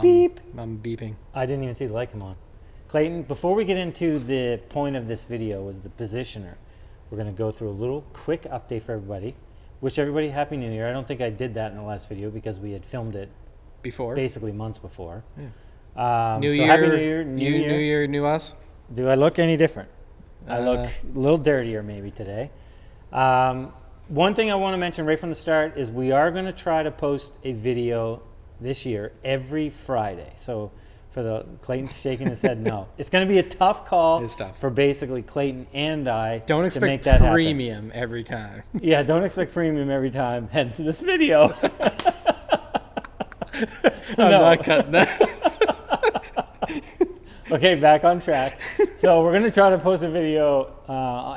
Beep. I'm beeping. I didn't even see the light come on. Clayton, before we get into the point of this video was the positioner, we're going to go through a little quick update for everybody. Wish everybody Happy New Year. I don't think I did that in the last video because we had filmed it Before? basically months before. Yeah. Happy New Year. New Year, new us. Do I look any different? I look a little dirtier maybe today. One thing I want to mention right from the start is we are going to try to post a video this year every Friday. So for the Clayton's shaking his head no. It's going to be a tough call for basically Clayton and I don't expect to make that premium happen. Every time. Yeah, don't expect premium every time, hence this video. I'm not cutting that. Okay, back on track. So we're going to try to post a video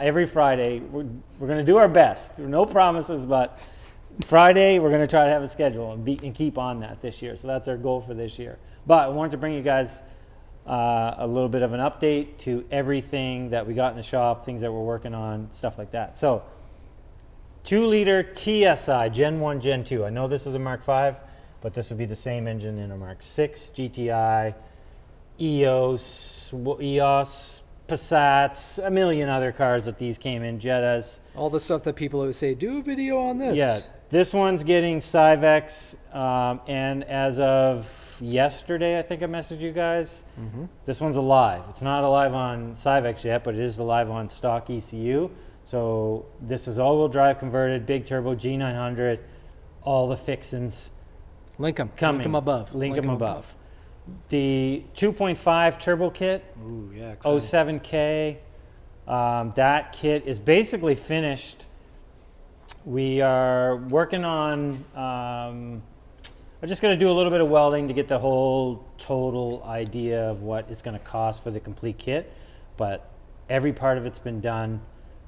every Friday. We're going to do our best. No promises, but Friday we're going to try to have a schedule and keep on that this year. So that's our goal for this year. But I wanted to bring you guys a little bit of an update to everything that we got in the shop, things that we're working on, stuff like that. So 2-liter TSI, Gen 1, Gen 2. I know this is a Mark V, but this would be the same engine in a Mark 6, GTI, EOS, Passats, a million other cars that these came in, Jettas. All the stuff that people always say, do a video on this. Yeah, this one's getting Cyvex, and as of yesterday, I think I messaged you guys, this one's alive. It's not alive on Cyvex yet, but it is alive on stock ECU. So this is all-wheel drive converted, big turbo, G900, all the fixins. Link them above. Link them above. The 2.5 turbo kit, ooh, yeah, 07K, that kit is basically finished. We are working on, I'm just going to do a little bit of welding to get the whole total idea of what it's going to cost for the complete kit, but every part of it's been done.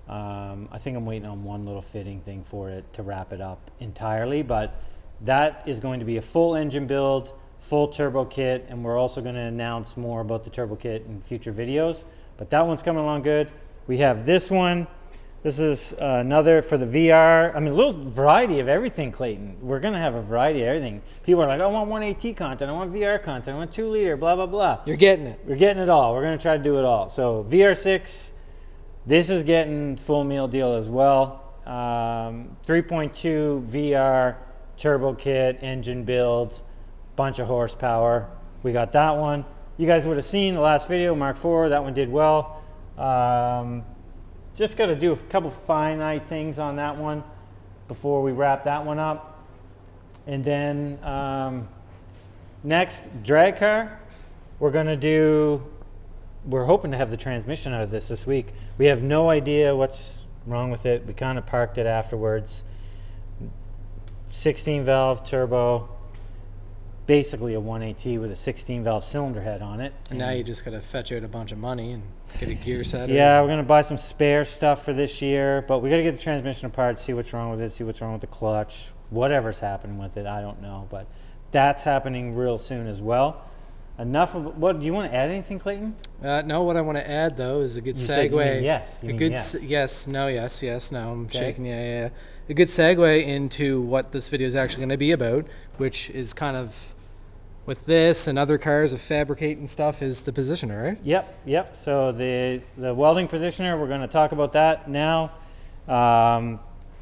I think I'm waiting on one little fitting thing for it to wrap it up entirely, but that is going to be a full engine build, full turbo kit, and we're also going to announce more about the turbo kit in future videos, but that one's coming along good. We have this one. This is another for the VR. I mean, a little variety of everything, Clayton. We're going to have a variety of everything. People are like, I want 1AT content, I want VR content, I want 2-liter, blah, blah, blah. You're getting it. We're getting it all. We're going to try to do it all. So VR6, this is getting full meal deal as well. 3.2 VR turbo kit, engine build, bunch of horsepower. We got that one. You guys would have seen the last video, Mark IV, that one did well. Just got to do a couple finite things on that one before we wrap that one up. And then next, drag car. We're hoping to have the transmission out of this week. We have no idea what's wrong with it. We kind of parked it afterwards. 16 valve turbo, basically a 1AT with a 16 valve cylinder head on it. And now you just got to fetch out a bunch of money and get a gear set. Yeah, we're going to buy some spare stuff for this year, but we got to get the transmission apart, see what's wrong with it, see what's wrong with the clutch, whatever's happening with it, I don't know, but that's happening real soon as well. Enough of what do you want to add anything, Clayton? No, what I want to add though is a good segue. You mean yes. You a mean good yes. Yes, no, I'm shaking. Yeah. A good segue into what this video is actually going to be about, which is kind of with this and other cars of fabricating stuff is the positioner, right? Yep. So the welding positioner, we're going to talk about that now.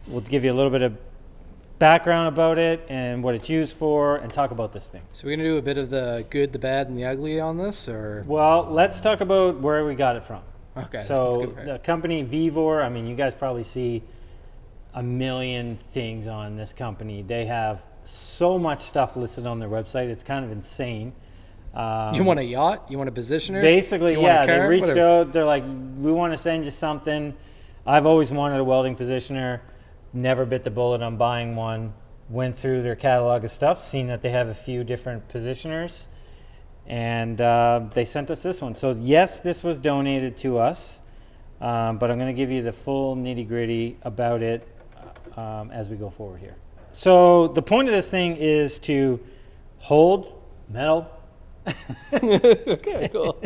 We'll give you a little bit of background about it and what it's used for and talk about this thing. So we're going to do a bit of the good, the bad, and the ugly on this, or? Well, let's talk about where we got it from. Okay. So the company VEVOR, I mean, you guys probably see a million things on this company. They have so much stuff listed on their website. It's kind of insane. You want a yacht? You want a positioner? Basically, yeah. They reached out. They're like, we want to send you something. I've always wanted a welding positioner. Never bit the bullet on buying one. Went through their catalog of stuff, seen that they have a few different positioners, and they sent us this one. So yes, this was donated to us, but I'm going to give you the full nitty-gritty about it as we go forward here. So the point of this thing is to hold metal. Okay, cool.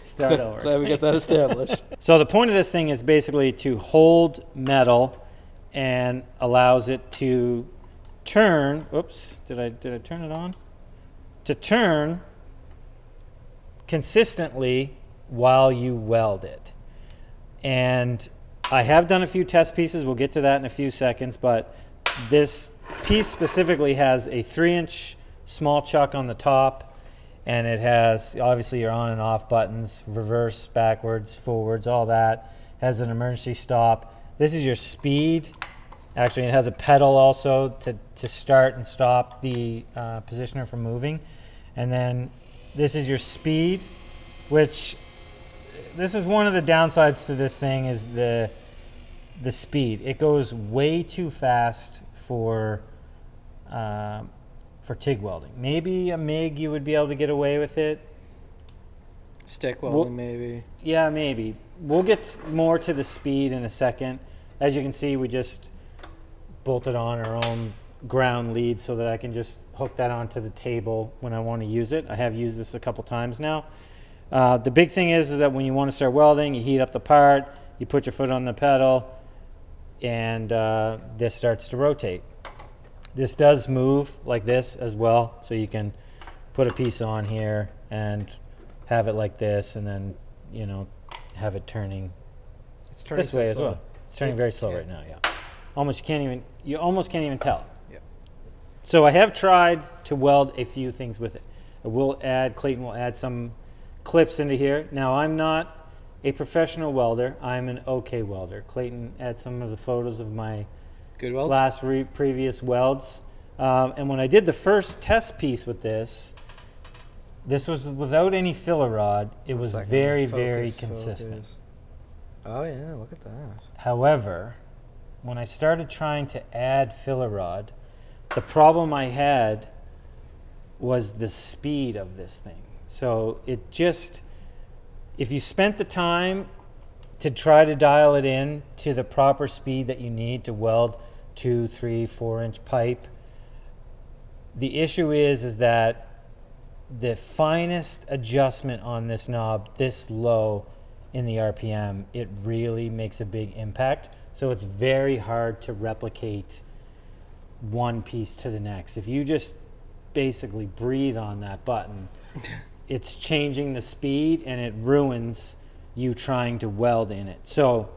Start over. Glad we got that established. So the point of this thing is basically to hold metal and allows it to turn. Oops, did I turn it on? to turn consistently while you weld it. And I have done a few test pieces. We'll get to that in a few seconds, but this piece specifically has a 3-inch small chuck on the top, and it has obviously your on and off buttons, reverse, backwards, forwards, all that. Has an emergency stop. This is your speed. Actually, it has a pedal also to start and stop the positioner from moving. And then this is your speed, which this is one of the downsides to this thing is the speed. It goes way too fast for TIG welding. Maybe a MIG you would be able to get away with it. Stick welding, maybe. Yeah, maybe. We'll get more to the speed in a second. As you can see, we just bolted on our own ground lead so that I can just hook that onto the table when I want to use it. I have used this a couple times now. The big thing is that when you want to start welding, you heat up the part, you put your foot on the pedal, and this starts to rotate. This does move like this as well, so you can put a piece on here and have it like this, and then, you know, have it turning, this way as well. It's turning very slow right now, yeah. You almost can't even tell. Yeah. So I have tried to weld a few things with it. Clayton will add some clips into here. Now, I'm not a professional welder. I'm an okay welder. Clayton adds some of the photos of my good welds? previous welds. And when I did the first test piece with this was without any filler rod. It was very, very consistent. Focus. Oh yeah, look at that. However, when I started trying to add filler rod, the problem I had was the speed of this thing. So it just, if you spent the time to try to dial it in to the proper speed that you need to weld 2, 3, 4-inch pipe, the issue is that the finest adjustment on this knob, this low in the RPM, it really makes a big impact. So it's very hard to replicate one piece to the next. If you just basically breathe on that button, it's changing the speed and it ruins you trying to weld in it. So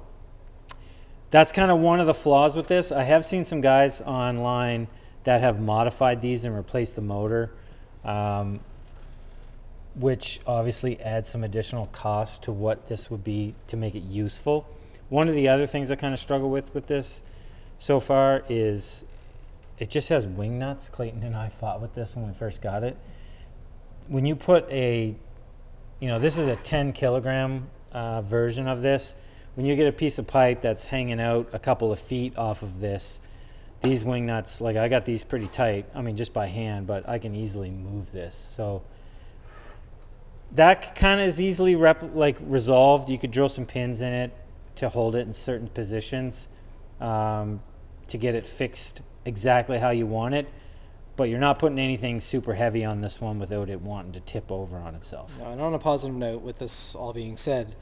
that's kind of one of the flaws with this. I have seen some guys online that have modified these and replaced the motor, which obviously adds some additional cost to what this would be to make it useful. One of the other things I kind of struggle with this so far is it just has wing nuts. Clayton and I fought with this when we first got it. When you put this is a 10 kilogram version of this. When you get a piece of pipe that's hanging out a couple of feet off of this, these wing nuts, like I got these pretty tight. I mean, just by hand, but I can easily move this. So that kind of is easily resolved. You could drill some pins in it to hold it in certain positions to get it fixed exactly how you want it. But you're not putting anything super heavy on this one without it wanting to tip over on itself. No, and on a positive note, with this all being said,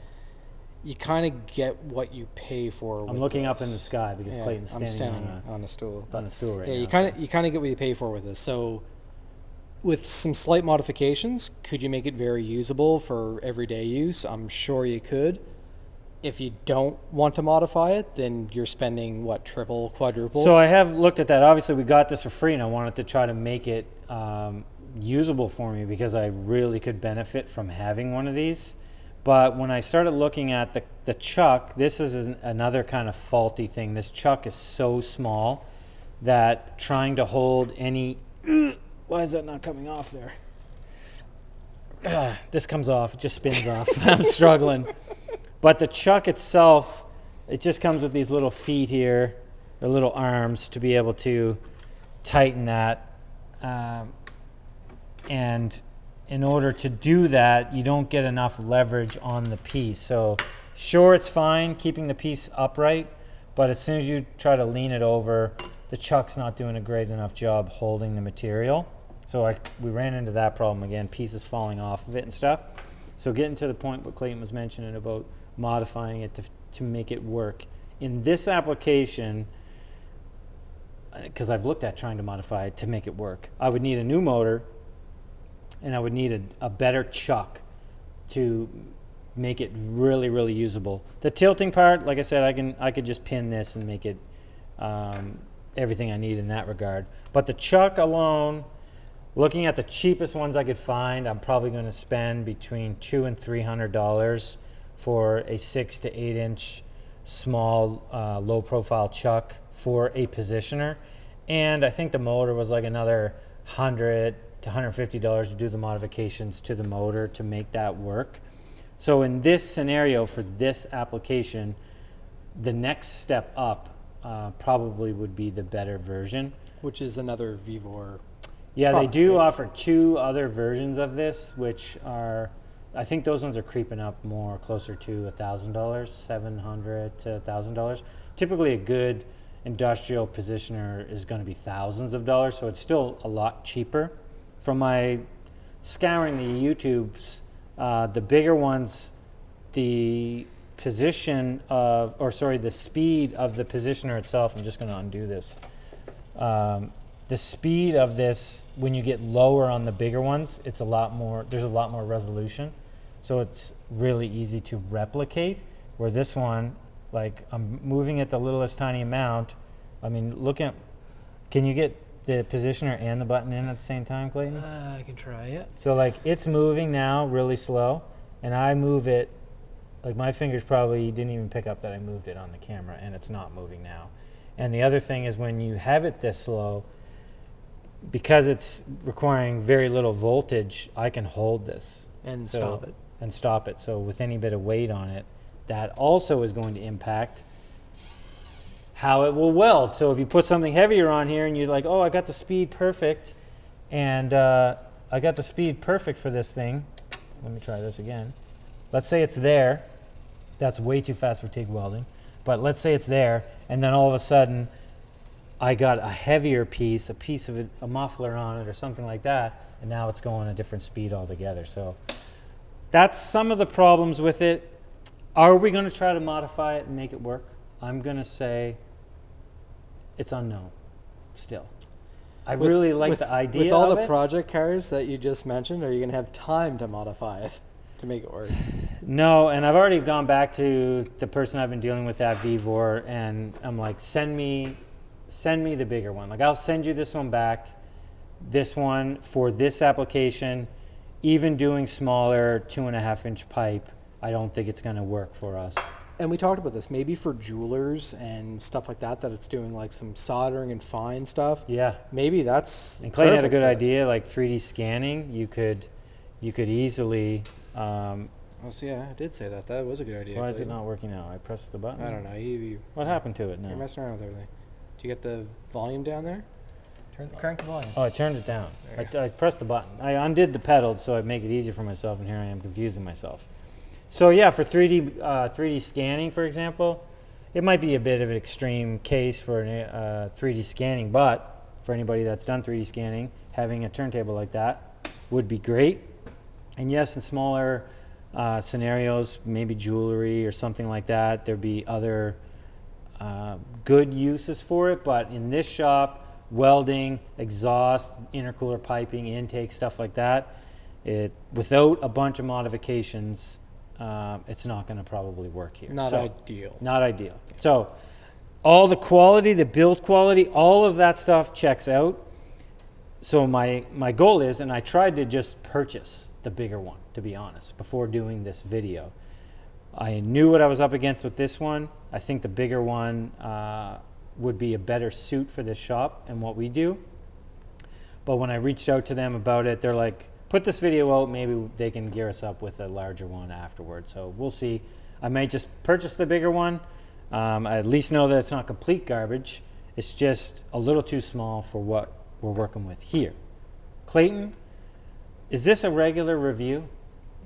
you kind of get what you pay for. I'm looking up in the sky because Clayton's standing on a stool. On a stool right now. Yeah, you kind of get what you pay for with this. So, with some slight modifications, could you make it very usable for everyday use? I'm sure you could. If you don't want to modify it, then you're spending what, triple, quadruple? So I have looked at that. Obviously, we got this for free, and I wanted to try to make it usable for me because I really could benefit from having one of these. But when I started looking at the chuck, this is another kind of faulty thing. This chuck is so small that trying to hold any... Why is that not coming off there? This comes off. It just spins off. I'm struggling. But the chuck itself, it just comes with these little feet here, or little arms to be able to tighten that. And in order to do that, you don't get enough leverage on the piece. So sure, it's fine keeping the piece upright, but as soon as you try to lean it over, the chuck's not doing a great enough job holding the material. So we ran into that problem again, pieces falling off of it and stuff. So getting to the point what Clayton was mentioning about modifying it to make it work. In this application, because I've looked at trying to modify it to make it work, I would need a new motor, and I would need a better chuck to make it really, really usable. The tilting part, like I said, I could just pin this and make it everything I need in that regard. But the chuck alone, looking at the cheapest ones I could find, I'm probably going to spend between $200 and $300 for a 6 to 8 inch small low profile chuck for a positioner. And I think the motor was like another $100 to $150 to do the modifications to the motor to make that work. So in this scenario, for this application, the next step up probably would be the better version. Which is another VEVOR. Yeah, product, they do right? offer 2 other versions of this, which are, I think those ones are creeping up more closer to $1,000, $700 to $1,000. Typically a good industrial positioner is going to be thousands of dollars, so it's still a lot cheaper. From my scouring the YouTubes, the bigger ones, the position of, or sorry, the speed of the positioner itself, I'm just going to undo this. The speed of this, when you get lower on the bigger ones, it's a lot more, there's a lot more resolution. So it's really easy to replicate, where this one, like I'm moving it the littlest tiny amount. I mean, look at, can you get the positioner and the button in at the same time, Clayton? I can try it. So like it's moving now really slow, and I move it, like my fingers probably didn't even pick up that I moved it on the camera, and it's not moving now. And the other thing is, when you have it this slow, because it's requiring very little voltage, I can hold this. And stop it. And stop it. So with any bit of weight on it, that also is going to impact how it will weld. So if you put something heavier on here and you're like, oh, I got the speed perfect, and I got the speed perfect for this thing. Let me try this again. Let's say it's there. That's way too fast for TIG welding. But let's say it's there, and then all of a sudden I got a heavier piece, a piece of it, a muffler on it or something like that, and now it's going a different speed altogether. So that's some of the problems with it. Are we going to try to modify it and make it work? I'm going to say it's unknown still. I really like the idea with all of the it. project cars that you just mentioned, are you going to have time to modify it to make it work? No, and I've already gone back to the person I've been dealing with at VEVOR, and I'm like, send me the bigger one. Like, I'll send you this one back, this one for this application. Even doing smaller 2.5 inch pipe, I don't think it's going to work for us. And we talked about this, maybe for jewelers and stuff like that, that it's doing like some soldering and fine stuff. Yeah. Maybe that's And Clayton had a perfect good for this. idea, like 3D scanning. You could easily. Oh, so yeah, I did say that. That was a good idea. Why is it Clayton. not working now? I pressed the button. I don't know. You What happened to it now? You're messing around with everything. Did you get the volume down there? Crank the volume. Oh, I turned it down. There I pressed the button. I undid the pedal so I'd make it easier for myself, and here I am confusing myself. So yeah, for 3D scanning, for example, it might be a bit of an extreme case for 3D scanning, but for anybody that's done 3D scanning, having a turntable like that would be great. And yes, in smaller scenarios, maybe jewelry or something like that, there'd be other good uses for it, but in this shop, welding, exhaust, intercooler piping, intake, stuff like that, without a bunch of modifications, it's not going to probably work here. Not ideal. Not ideal. So all the quality, the build quality, all of that stuff checks out. So my goal is, and I tried to just purchase the bigger one, to be honest, before doing this video. I knew what I was up against with this one. I think the bigger one would be a better suit for this shop and what we do. But when I reached out to them about it, they're like, put this video out, maybe they can gear us up with a larger one afterwards. So we'll see. I may just purchase the bigger one. I at least know that it's not complete garbage. It's just a little too small for what we're working with here. Clayton, is this a regular review?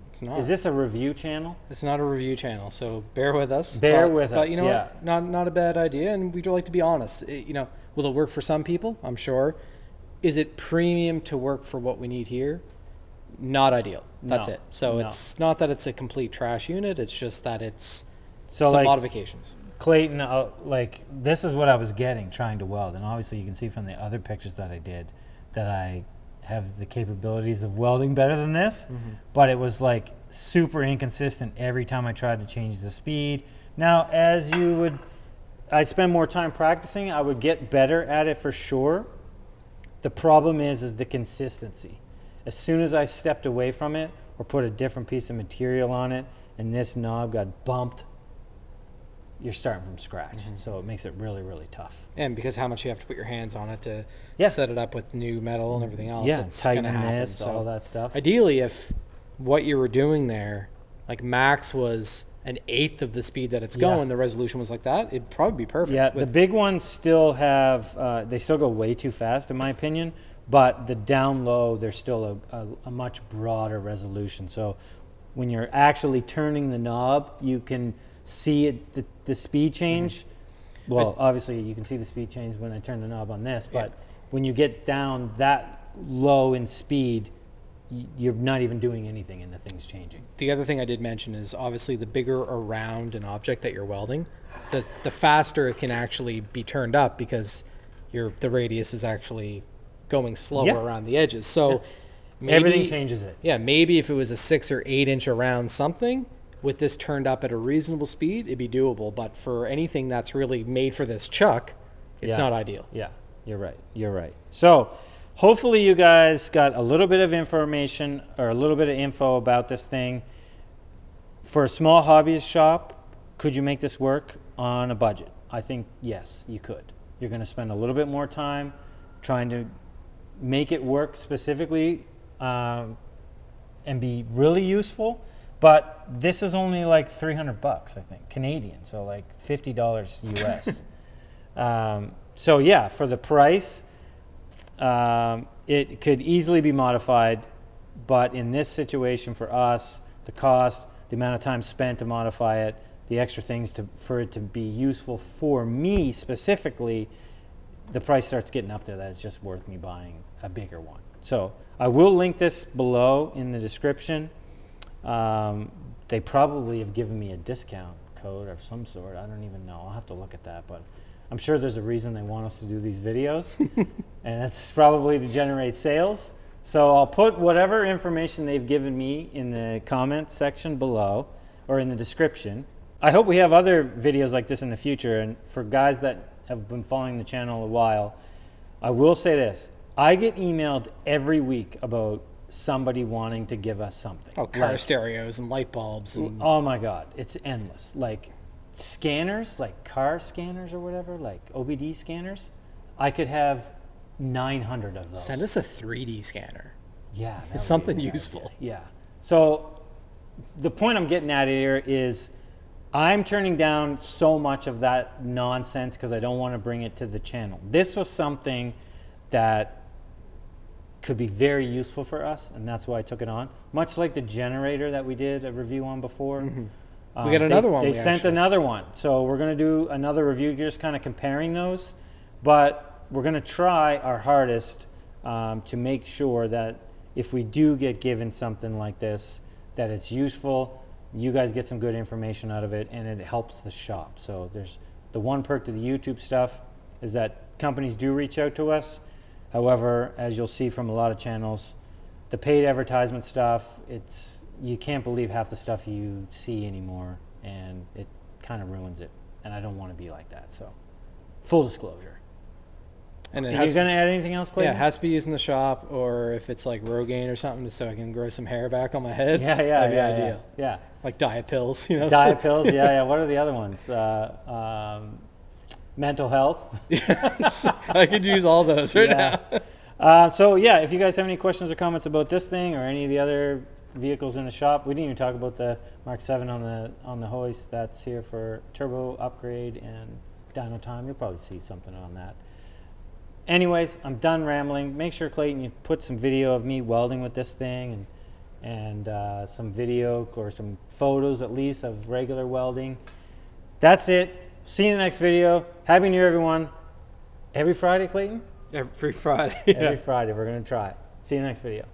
It's not. Is this a review channel? It's not a review channel, so bear with us. Bear with us, But you know yeah. what? Not a bad idea, and we'd like to be honest. Will it work for some people? I'm sure. Is it premium to work for what we need here? Not ideal. That's No, it. So no. it's not that it's a complete trash unit. It's just that it's So some like modifications. Clayton, like this is what I was getting trying to weld, and obviously you can see from the other pictures that I did that I have the capabilities of welding better than this, but it was like super inconsistent every time I tried to change the speed. Now, I spend more time practicing, I would get better at it for sure. The problem is the consistency. As soon as I stepped away from it or put a different piece of material on it and this knob got bumped, you're starting from scratch. So it makes it really, really tough. And because how much you have to put your hands on it to set it up with new metal and everything else, it's going to happen. This, all that stuff. Ideally, if what you were doing there, like max was an eighth of the speed that it's going, the resolution was like that, it'd probably be perfect. Yeah, the big ones still have, they still go way too fast in my opinion, but the down low, there's still a much broader resolution. So when you're actually turning the knob, you can see it, the speed change. Well, obviously you can see the speed change when I turn the knob on this, but when you get down that low in speed, you're not even doing anything and the thing's changing. The other thing I did mention is obviously the bigger around an object that you're welding, the faster it can actually be turned up because the radius is actually going slower around the edges. So maybe, everything changes it. Yeah, maybe if it was a 6 or 8 inch around something, with this turned up at a reasonable speed, it'd be doable. But for anything that's really made for this chuck, it's not ideal. Yeah, you're right. You're right. So hopefully you guys got a little bit of information or a little bit of info about this thing. For a small hobbyist shop, could you make this work on a budget? I think yes, you could. You're going to spend a little bit more time trying to make it work specifically and be really useful. But this is only like $300, I think, Canadian, so like $50 US. So yeah, for the price, it could easily be modified, but in this situation for us, the cost, the amount of time spent to modify it, the extra things for it to be useful for me specifically, the price starts getting up there that it's just worth me buying a bigger one. So I will link this below in the description. They probably have given me a discount code of some sort. I don't even know. I'll have to look at that, but I'm sure there's a reason they want us to do these videos and it's probably to generate sales. So I'll put whatever information they've given me in the comment section below or in the description. I hope we have other videos like this in the future, and for guys that have been following the channel a while, I will say this. I get emailed every week about somebody wanting to give us something. Oh, car stereos and light bulbs. And oh my God, it's endless. Like scanners, like car scanners or whatever, like OBD scanners. I could have 900 of those. Send us a 3D scanner. Yeah. It's something useful. Yeah. So the point I'm getting at here is I'm turning down so much of that nonsense because I don't want to bring it to the channel. This was something that could be very useful for us, and that's why I took it on. Much like the generator that we did a review on before. We got another one. They sent another one. So we're going to do another review, just kind of comparing those. But we're going to try our hardest to make sure that if we do get given something like this, that it's useful, you guys get some good information out of it, and it helps the shop. So there's the one perk to the YouTube stuff is that companies do reach out to us. However, as you'll see from a lot of channels, the paid advertisement stuff, you can't believe half the stuff you see anymore, and it kind of ruins it. And I don't want to be like that. So, full disclosure. And Are you going to add anything else, Clayton? Yeah, it has to be used in the shop, or if it's like Rogaine or something, just so I can grow some hair back on my head. That'd be ideal. Yeah. Like diet pills, you know. Diet pills, yeah. What are the other ones? Mental health. Yes, I could use all those now. So yeah, if you guys have any questions or comments about this thing or any of the other vehicles in the shop, we didn't even talk about the Mark 7 on the hoist. That's here for turbo upgrade and dyno time. You'll probably see something on that. Anyways, I'm done rambling. Make sure, Clayton, you put some video of me welding with this thing and some video or some photos at least of regular welding. That's it. See you in the next video. Happy New Year, everyone. Every Friday, Clayton? Every Friday. Every Friday. We're going to try. See you in the next video.